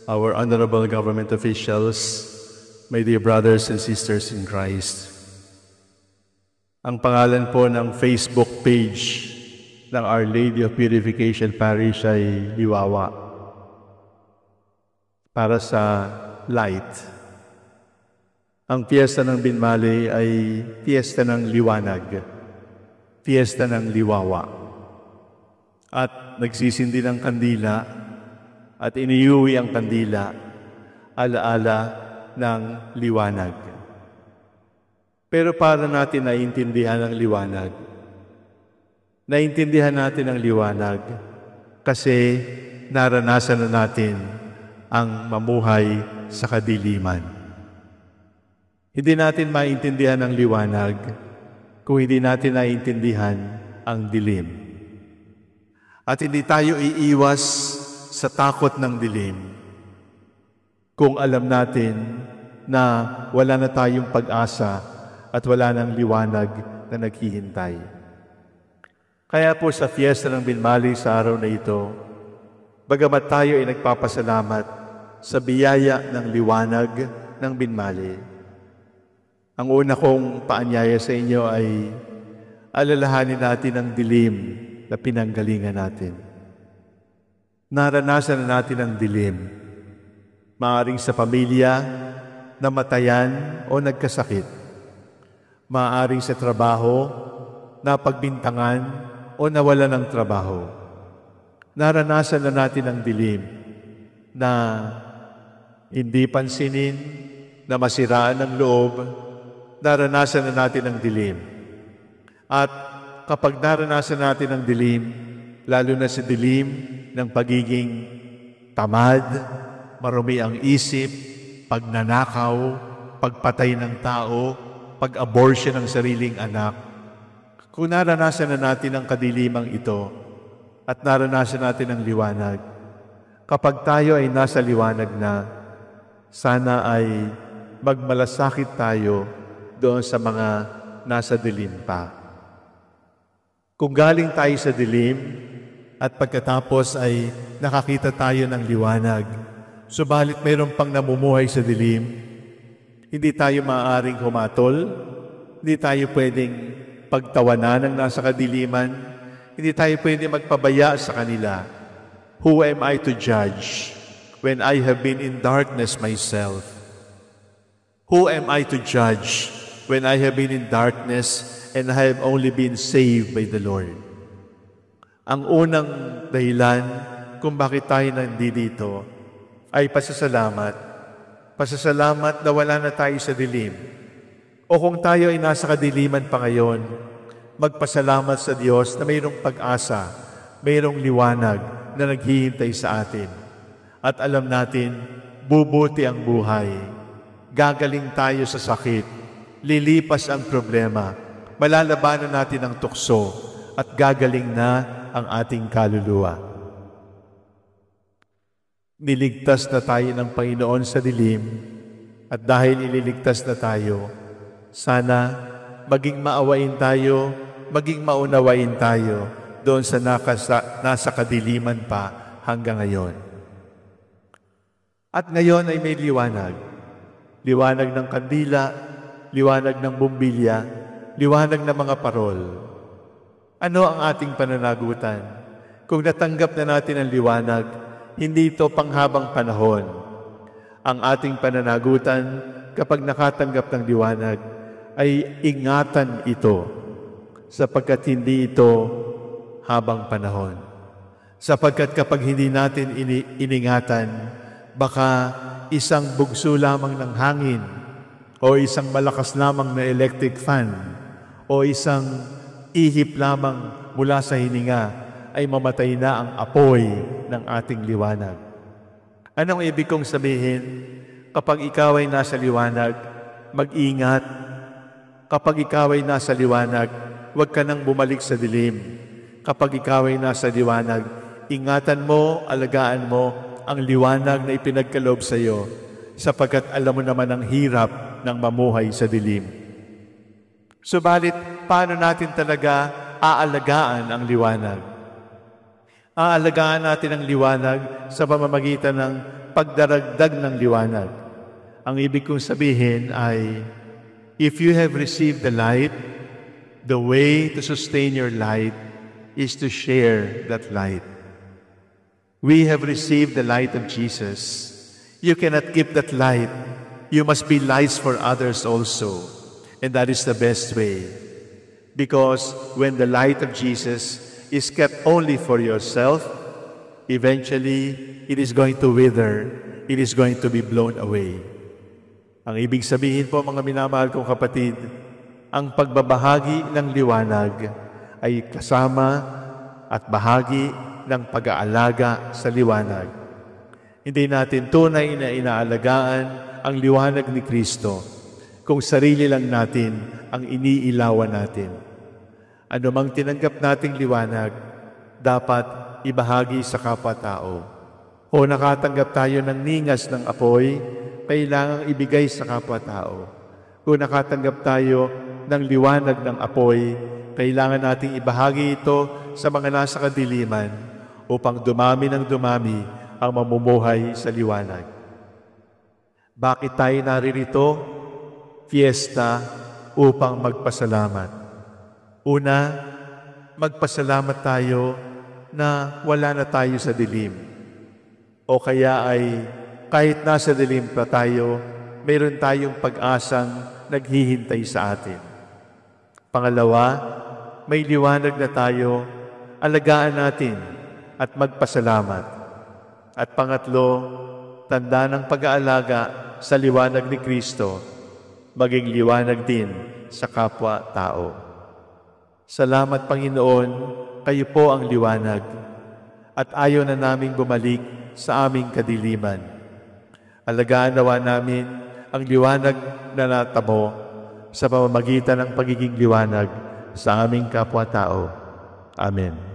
our honorable government officials, my dear brothers and sisters in Christ. Ang pangalan po ng Facebook page ng Our Lady of Purification Parish ay Liwawa, para sa light. Ang piyesta ng Binmali ay piyesta ng liwanag, piyesta ng liwawa. At nagsisindi ng kandila at iniuwi ang kandila, alaala ng liwanag. Pero para natin naiintindihan ang liwanag, naintindihan natin ang liwanag kasi naranasan na natin ang mamuhay sa kadiliman. Hindi natin maintindihan ang liwanag kung hindi natin naiintindihan ang dilim. At hindi tayo iiwas sa takot ng dilim kung alam natin na wala na tayong pag-asa at wala nang liwanag na naghihintay. Kaya po sa fiesta ng Binmali sa araw na ito, bagamat tayo ay nagpapasalamat sa biyaya ng liwanag ng Binmali, ang una kong paanyaya sa inyo ay alalahanin natin ang dilim na pinanggalingan natin. Naranasan na natin ang dilim, maaaring sa pamilya, namatayan o nagkasakit, maaaring sa trabaho, napagbintangan o nawala ng trabaho. Naranasan na natin ang dilim na hindi pansinin, na masiraan ng loob. Naranasan na natin ang dilim. At kapag naranasan natin ang dilim, lalo na sa dilim ng pagiging tamad, marumi ang isip, pagnanakaw, pagpatay ng tao, pag-abortion ng sariling anak, kung naranasan na natin ang kadilimang ito at naranasan natin ang liwanag, kapag tayo ay nasa liwanag na, sana ay magmalasakit tayo doon sa mga nasa dilim pa. Kung galing tayo sa dilim at pagkatapos ay nakakita tayo ng liwanag, subalit mayroon pang namumuhay sa dilim, hindi tayo maaaring humatol, hindi tayo pwedeng pagtawanan ng nasa kadiliman, hindi tayo pwedeng magpabaya sa kanila. Who am I to judge when I have been in darkness myself? Who am I to judge when I have been in darkness and I have only been saved by the Lord? Ang unang dahilan kung bakit tayo nandito ay pasasalamat. Pasasalamat na wala na tayo sa dilim. O kung tayo ay nasa kadiliman pa ngayon, magpasalamat sa Diyos na mayroong pag-asa, mayroong liwanag na naghihintay sa atin. At alam natin, bubuti ang buhay. Gagaling tayo sa sakit. Lilipas ang problema. Malalabanan natin ang tukso at gagaling na ang ating kaluluwa. Niligtas na tayo ng Panginoon sa dilim at dahil ililigtas na tayo, sana maging maawain tayo, maging maunawain tayo doon sa nasa kadiliman pa hanggang ngayon. At ngayon ay may liwanag. Liwanag ng kandila, liwanag ng bumbilya, liwanag ng mga parol. Ano ang ating pananagutan? Kung natanggap na natin ang liwanag, hindi ito panghabang panahon. Ang ating pananagutan kapag nakatanggap ng liwanag ay ingatan ito sapagkat hindi ito habang panahon. Sapagkat kapag hindi natin iningatan, baka isang bugso lamang ng hangin o isang malakas lamang na electric fan o isang ihip lamang mula sa hininga ay mamatay na ang apoy ng ating liwanag. Anong ibig kong sabihin? Kapag ikaw ay nasa liwanag, mag-ingat. Kapag ikaw ay nasa liwanag, huwag ka nang bumalik sa dilim. Kapag ikaw ay nasa liwanag, ingatan mo, alagaan mo ang liwanag na ipinagkaloob sa iyo, sapagkat alam mo naman ang hirap ng mamuhay sa dilim. Subalit, paano natin talaga aalagaan ang liwanag? Aalagaan natin ang liwanag sa pamamagitan ng pagdaragdag ng liwanag. Ang ibig kong sabihin ay, if you have received the light, the way to sustain your light is to share that light. We have received the light of Jesus. You cannot keep that light. You must be lights for others also. And that is the best way. Because when the light of Jesus is kept only for yourself, eventually it is going to wither. It is going to be blown away. Ang ibig sabihin po, mga minamahal kong kapatid, ang pagbabahagi ng liwanag ay kasama at bahagi ng pag-aalaga sa liwanag. Hindi natin tunay na inaalagaan ang liwanag ni Kristo kung sarili lang natin ang iniilawan natin. Ano mang tinanggap nating liwanag, dapat ibahagi sa kapwa-tao. O nakatanggap tayo ng ningas ng apoy, kailangang ibigay sa kapwa-tao. Kung nakatanggap tayo ng liwanag ng apoy, kailangan nating ibahagi ito sa mga nasa kadiliman upang dumami ng dumami ang mamumuhay sa liwanag. Bakit tayo naririto? Fiesta upang magpasalamat. Una, magpasalamat tayo na wala na tayo sa dilim. O kaya ay kahit nasa dilim pa tayo, mayroon tayong pag-asang naghihintay sa atin. Pangalawa, may liwanag na tayo, alagaan natin at magpasalamat. At pangatlo, tanda ng pag-aalaga sa liwanag ni Kristo, maging liwanag din sa kapwa-tao. Salamat, Panginoon, kayo po ang liwanag, at ayaw na naming bumalik sa aming kadiliman. Alagaan nawa namin ang liwanag na natamo sa pamamagitan ng pagiging liwanag sa aming kapwa-tao. Amen.